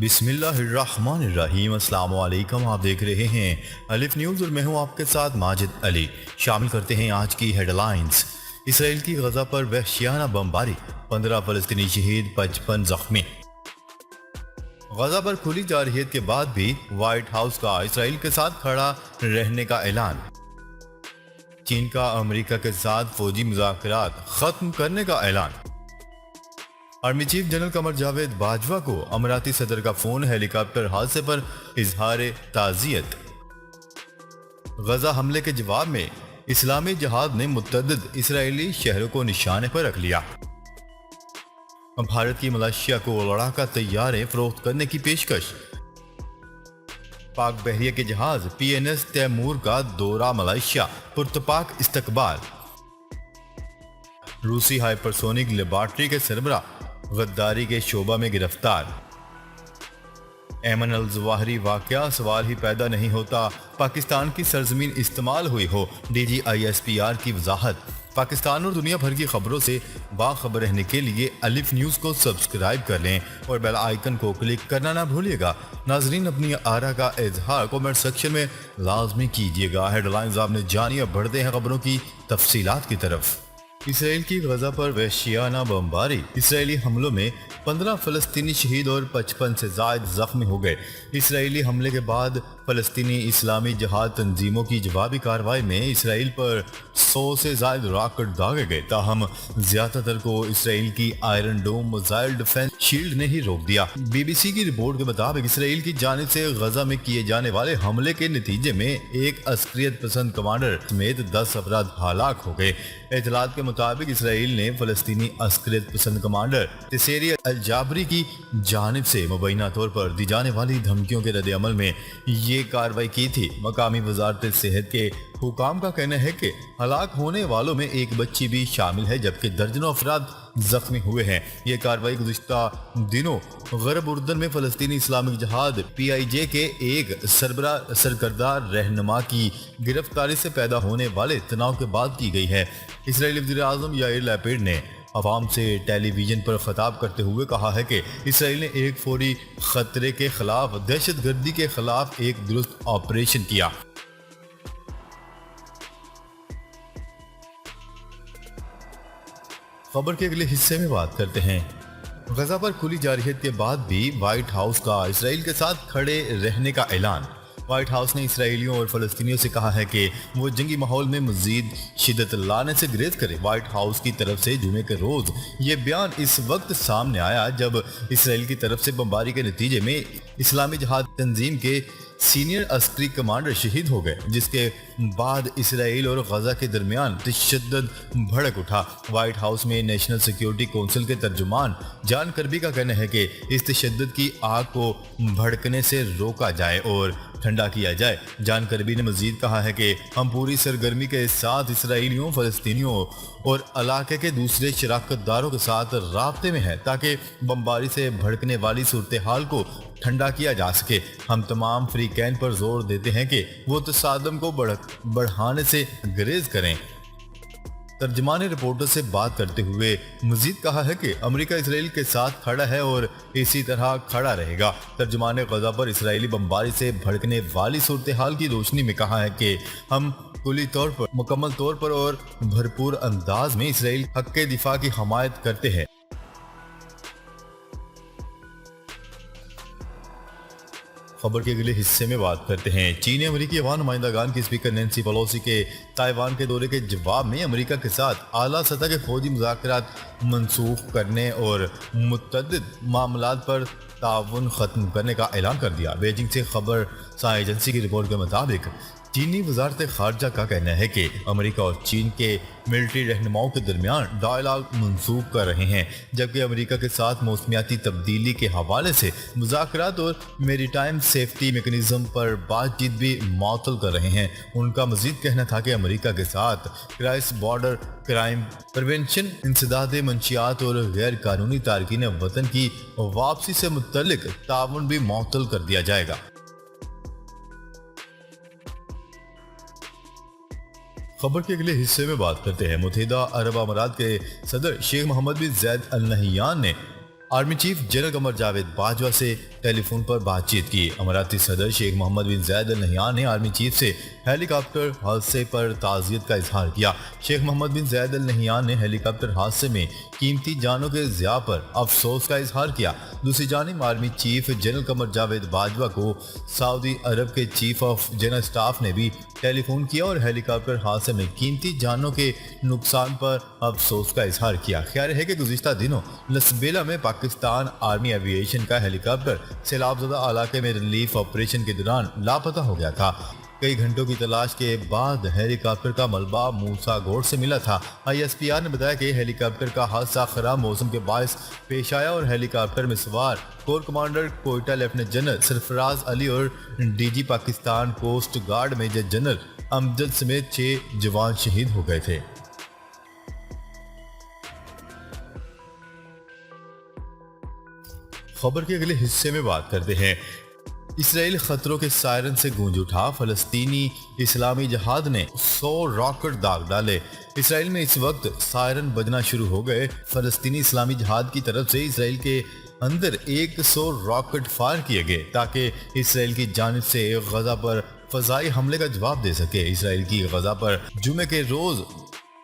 بسم اللہ الرحمن الرحیم۔ السلام علیکم، آپ دیکھ رہے ہیں الف نیوز اور میں ہوں آپ کے ساتھ ماجد علی۔ شامل کرتے ہیں آج کی ہیڈ لائنز۔ اسرائیل کی غزہ پر وحشیانہ بمباری، 15 فلسطینی شہید، 55 زخمی۔ غزہ پر کھلی جارحیت کے بعد بھی وائٹ ہاؤس کا اسرائیل کے ساتھ کھڑا رہنے کا اعلان۔ چین کا امریکہ کے ساتھ فوجی مذاکرات ختم کرنے کا اعلان۔ Army chief general Qamar Javed Bajwa کو اماراتی صدر کا فون، ہیلی کاپٹر حادثے پر اظہار تعزیت۔ غزہ حملے کے جواب میں اسلامی جہاد نے متعدد اسرائیلی شہروں کو نشانے پر رکھ لیا۔ بھارت کی ملائیشیا کو لڑاکا طیارے فروخت کرنے کی پیشکش۔ پاک بحریہ کے جہاز PNS تیمور کا دورہ ملائیشیا، پرتپاک استقبال۔ روسی ہائپرسونک لیبارٹری کے سربراہ غداری کے شعبہ میں گرفتار۔ ایمن الظواہری واقعہ سوال ہی پیدا نہیں ہوتا، پاکستان کی سرزمین استعمال ہوئی ہو، DG ISPR کی وضاحت۔ پاکستان اور دنیا بھر کی خبروں سے باخبر رہنے کے لیے الف نیوز کو سبسکرائب کر لیں اور بیل آئیکن کو کلک کرنا نہ بھولیے گا۔ ناظرین، اپنی آراء کا اظہار کمنٹ سیکشن میں لازمی کیجیے گا۔ ہیڈ لائنز آپ نے جانی، اب بڑھتے ہیں خبروں کی تفصیلات کی طرف۔ اسرائیل کی غزہ پر وحشیانہ بمباری، اسرائیلی حملوں میں 15 فلسطینی شہید اور 55 سے زائد زخمی ہو گئے۔ اسرائیلی حملے کے بعد فلسطینی اسلامی جہاد تنظیموں کی جوابی کارروائی میں اسرائیل پر 100 سے زائد راکٹ داغے گئے، تاہم زیادہ تر کو اسرائیل کی Iron Dome missile defence shield نے ہی روک دیا۔ BBC کی رپورٹ کے مطابق اسرائیل کی جانب سے غزہ میں کیے جانے والے حملے کے نتیجے میں ایک عسکریت پسند کمانڈر سمیت 10 افراد ہلاک ہو گئے۔ اطلاعات کے مطابق اسرائیل نے فلسطینی عسکریت پسند کمانڈر تسیری الجابری کی جانب سے مبینہ طور پر دی جانے والی دھمکیوں کے رد عمل میں یہ کارروائی کی تھی۔ مقامی وزارت صحت کے حکام کا کہنا ہے کہ ہلاک ہونے والوں میں ایک بچی بھی شامل ہے، جبکہ درجنوں افراد زخمی ہوئے ہیں۔ یہ کارروائی گزشتہ دنوں غرب اردن میں فلسطینی اسلامی جہاد PIJ کے ایک سرکردہ رہنما کی گرفتاری سے پیدا ہونے والے تناؤ کے بعد کی گئی ہے۔ اسرائیلی وزیر اعظم یائر لیپڈ نے عوام سے ٹیلی ویژن پر خطاب کرتے ہوئے کہا ہے کہ اسرائیل نے ایک فوری خطرے کے خلاف، دہشت گردی کے خلاف ایک درست آپریشن کیا۔ خبر کے اگلے حصے میں بات کرتے ہیں۔ غزہ پر کھلی جارحیت کے بعد بھی وائٹ ہاؤس کا اسرائیل کے ساتھ کھڑے رہنے کا اعلان۔ وائٹ ہاؤس نے اسرائیلیوں اور فلسطینیوں سے کہا ہے کہ وہ جنگی ماحول میں مزید شدت لانے سے گریز کریں۔ وائٹ ہاؤس کی طرف سے جمعے کے روز یہ بیان اس وقت سامنے آیا جب اسرائیل کی طرف سے بمباری کے نتیجے میں اسلامی جہاد تنظیم کے سینئر عسکری کمانڈر شہید ہو گئے، جس کے بعد اسرائیل اور غزہ کے درمیان تشدد بھڑک اٹھا۔ وائٹ ہاؤس میں نیشنل سیکیورٹی کونسل کے ترجمان جان کربی کا کہنا ہے کہ اس تشدد کی آگ کو بھڑکنے سے روکا جائے اور ٹھنڈا کیا جائے۔ جان کربی نے مزید کہا ہے کہ ہم پوری سرگرمی کے ساتھ اسرائیلیوں، فلسطینیوں اور علاقے کے دوسرے شراکت داروں کے ساتھ رابطے میں ہیں تاکہ بمباری سے بھڑکنے والی صورتحال کو ٹھنڈا کیا جا سکے۔ ہم تمام فریقین پر زور دیتے ہیں کہ وہ تصادم کو بڑھانے سے گریز کریں۔ ترجمان نے رپورٹر سے بات کرتے ہوئے مزید کہا ہے کہ امریکہ اسرائیل کے ساتھ کھڑا ہے اور اسی طرح کھڑا رہے گا۔ ترجمان نے غزہ پر اسرائیلی بمباری سے بھڑکنے والی صورتحال کی روشنی میں کہا ہے کہ ہم کلی طور پر، مکمل طور پر اور بھرپور انداز میں اسرائیل حق کے دفاع کی حمایت کرتے ہیں۔ خبر کے اگلے حصے میں بات کرتے ہیں۔ چین نے امریکی عوام نمائندگان کی اسپیکر نینسی پیلوسی کے تائیوان کے دورے کے جواب میں امریکہ کے ساتھ اعلیٰ سطح کے فوجی مذاکرات منسوخ کرنے اور متعدد معاملات پر تعاون ختم کرنے کا اعلان کر دیا۔ بیجنگ سے خبر سا ایجنسی کی رپورٹ کے مطابق چینی وزارت خارجہ کا کہنا ہے کہ امریکہ اور چین کے ملٹری رہنماؤں کے درمیان ڈائیلاگ منسوخ کر رہے ہیں، جبکہ امریکہ کے ساتھ موسمیاتی تبدیلی کے حوالے سے مذاکرات اور میری ٹائم سیفٹی میکانزم پر بات چیت بھی معطل کر رہے ہیں۔ ان کا مزید کہنا تھا کہ امریکہ کے ساتھ کرائس بارڈر کرائم پریونشن، انسداد منشیات اور غیر قانونی تارکین وطن کی واپسی سے متعلق تعاون بھی معطل کر دیا جائے گا۔ خبر کے اگلے حصے میں بات کرتے ہیں۔ متحدہ عرب امارات کے صدر شیخ محمد بن زید ال نہیان نے army chief general Qamar Javed Bajwa سے ٹیلی فون پر بات چیت کی۔ اماراتی صدر شیخ محمد بن زائد ال نہیان نے آرمی چیف سے ہیلی کاپٹر حادثے پر تعزیت کا اظہار کیا۔ شیخ محمد بن زائد ال نہیان نے ہیلی کاپٹر حادثے میں قیمتی جانوں کے ضیاع پر افسوس کا اظہار کیا۔ دوسری جانب army chief general Qamar Javed Bajwa کو سعودی عرب کے چیف آف جنرل سٹاف نے بھی ٹیلی فون کیا اور ہیلی کاپٹر حادثے میں قیمتی جانوں کے نقصان پر افسوس کا اظہار کیا۔ خیال ہے کہ گزشتہ دنوں لسبیلا میں پاکستان آرمی ایوی ایشن کا ہیلی کاپٹر سیلاب زدہ علاقے میں ریلیف آپریشن کے دوران لاپتہ ہو گیا تھا۔ کئی گھنٹوں کی تلاش کے بعد ہیلی کاپٹر کا ملبہ موسیٰ گوڑ سے ملا تھا۔ ISPR نے بتایا کہ ہیلی کاپٹر کا حادثہ خراب موسم کے باعث پیش آیا اور ہیلی کاپٹر میں سوار corps commander Quetta lieutenant general Sarfraz Ali اور DG Pakistan coast guard major general Amjad سمیت 6 جوان شہید ہو گئے تھے۔ خبر کے اگلے حصے میں بات کرتے ہیں۔ اسرائیل خطروں کے سائرن سے گونج اٹھا، فلسطینی اسلامی جہاد نے 100 راکٹ داغ ڈالے۔ اسرائیل میں اس وقت سائرن بجنا شروع ہو گئے۔ فلسطینی اسلامی جہاد کی طرف سے اسرائیل کے اندر 100 راکٹ فائر کیے گئے تاکہ اسرائیل کی جانب سے غزہ پر فضائی حملے کا جواب دے سکے۔ اسرائیل کی غزہ پر جمعے کے روز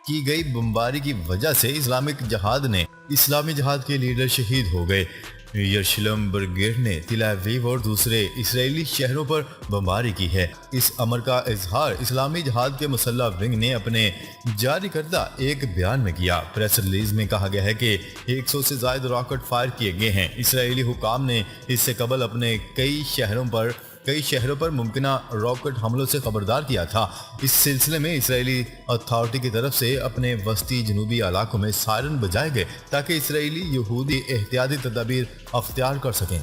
کی گئی بمباری کی وجہ سے اسلامی جہاد کے لیڈر شہید ہو گئے۔ یروشلم بریگیڈ نے تل ابیب اور دوسرے اسرائیلی شہروں پر بمباری کی ہے۔ اس امر کا اظہار اسلامی جہاد کے مسلح ونگ نے اپنے جاری کردہ ایک بیان میں کیا۔ پریس ریلیز میں کہا گیا ہے کہ 100 سے زائد راکٹ فائر کیے گئے ہیں۔ اسرائیلی حکام نے اس سے قبل اپنے کئی شہروں پر ممکنہ راکٹ حملوں سے خبردار کیا تھا۔ اس سلسلے میں اسرائیلی اتھارٹی کی طرف سے اپنے وسطی جنوبی علاقوں میں سائرن بجائے گئے تاکہ اسرائیلی یہودی احتیاطی تدابیر اختیار کر سکیں۔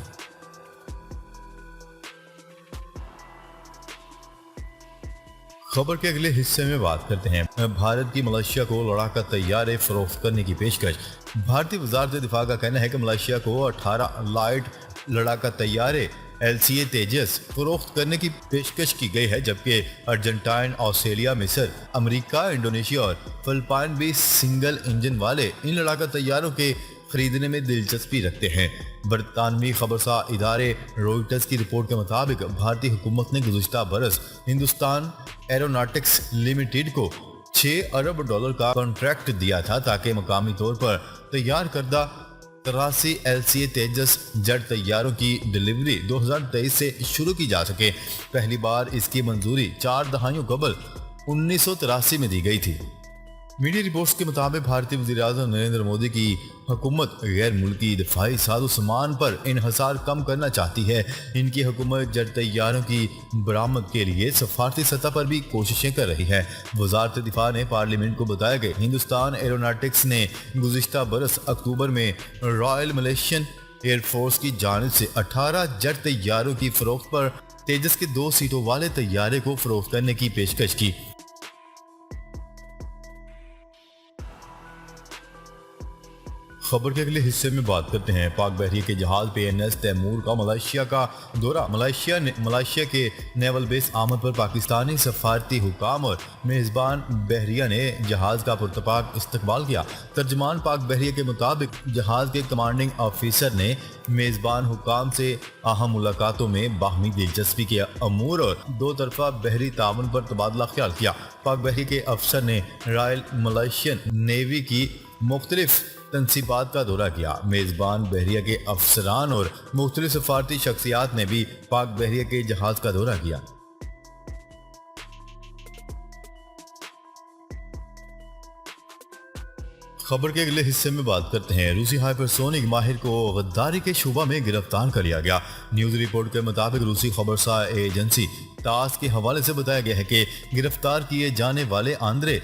خبر کے اگلے حصے میں بات کرتے ہیں۔ بھارت کی ملائیشیا کو لڑاکا طیارے فروخت کرنے کی پیشکش۔ بھارتی وزارت دفاع کا کہنا ہے کہ ملائیشیا کو 18 لائٹ لڑاکا طیارے LCA تیجس فروخت کرنے کی پیشکش کی گئی ہے، جبکہ ارجنٹائن، آسٹریلیا، مصر، امریکہ، انڈونیشیا اور فلپائن بھی سنگل انجن والے ان لڑاکا طیاروں کے خریدنے میں دلچسپی رکھتے ہیں۔ برطانوی خبرساں ادارے روئٹرز کی رپورٹ کے مطابق بھارتی حکومت نے گزشتہ برس ہندوستان ایروناٹکس لمیٹڈ کو $6 ارب کا کانٹریکٹ دیا تھا تاکہ مقامی طور پر تیار کردہ 83 LCA تیجس جیٹ طیاروں کی ڈیلیوری 2023 سے شروع کی جا سکے۔ پہلی بار اس کی منظوری 4 دہائیوں قبل 1983 میں دی گئی تھی۔ میڈیا رپورٹس کے مطابق بھارتی وزیر اعظم نریندر مودی کی حکومت غیر ملکی دفاعی ساز و سامان پر انحصار کم کرنا چاہتی ہے۔ ان کی حکومت جیٹ طیاروں کی برآمد کے لیے سفارتی سطح پر بھی کوششیں کر رہی ہے۔ وزارت دفاع نے پارلیمنٹ کو بتایا کہ ہندوستان ایروناٹکس نے گزشتہ برس اکتوبر میں رائل ملیشین ایئر فورس کی جانب سے 18 جیٹ طیاروں کی فروخت پر تیجس کے 2 سیٹوں والے طیارے کو فروخت کرنے کی پیشکش کی۔ خبر کے اگلے حصے میں بات کرتے ہیں۔ پاک بحریہ کے جہاز PNS تیمور کا ملائیشیا کا دورہ۔ ملائیشیا کے نیول بیس آمد پر پاکستانی سفارتی حکام اور میزبان بحریہ نے جہاز کا پرتپاک استقبال کیا۔ ترجمان پاک بحریہ کے مطابق جہاز کے کمانڈنگ آفیسر نے میزبان حکام سے اہم ملاقاتوں میں باہمی دلچسپی کے امور اور 2 طرفہ بحری تعاون پر تبادلہ خیال کیا۔ پاک بحریہ کے افسر نے رائل ملائیشین نیوی کی مختلف تنصیبات کا دورہ کیا۔ میزبان بحریہ کے افسران اور مختلف سفارتی شخصیات نے بھی پاک بحریہ کے جہاز کا دورہ کیا۔ خبر کے اگلے حصے میں بات کرتے ہیں۔ روسی ہائپرسونک ماہر کو غداری کے شعبہ میں گرفتار کر لیا گیا۔ نیوز رپورٹ کے مطابق روسی خبرساں ایجنسی تاس کے حوالے سے بتایا گیا ہے کہ گرفتار کیے جانے والے آندرے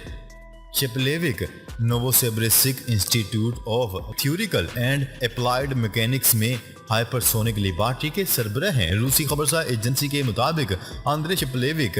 چپلیوک نووسیبرسک انسٹی ٹیوٹ of theoretical and applied mechanics میں ہائپرسونک لیبارٹری کے سربراہ ہیں۔ روسی خبرساں ایجنسی کے مطابق آندرے چپلیوک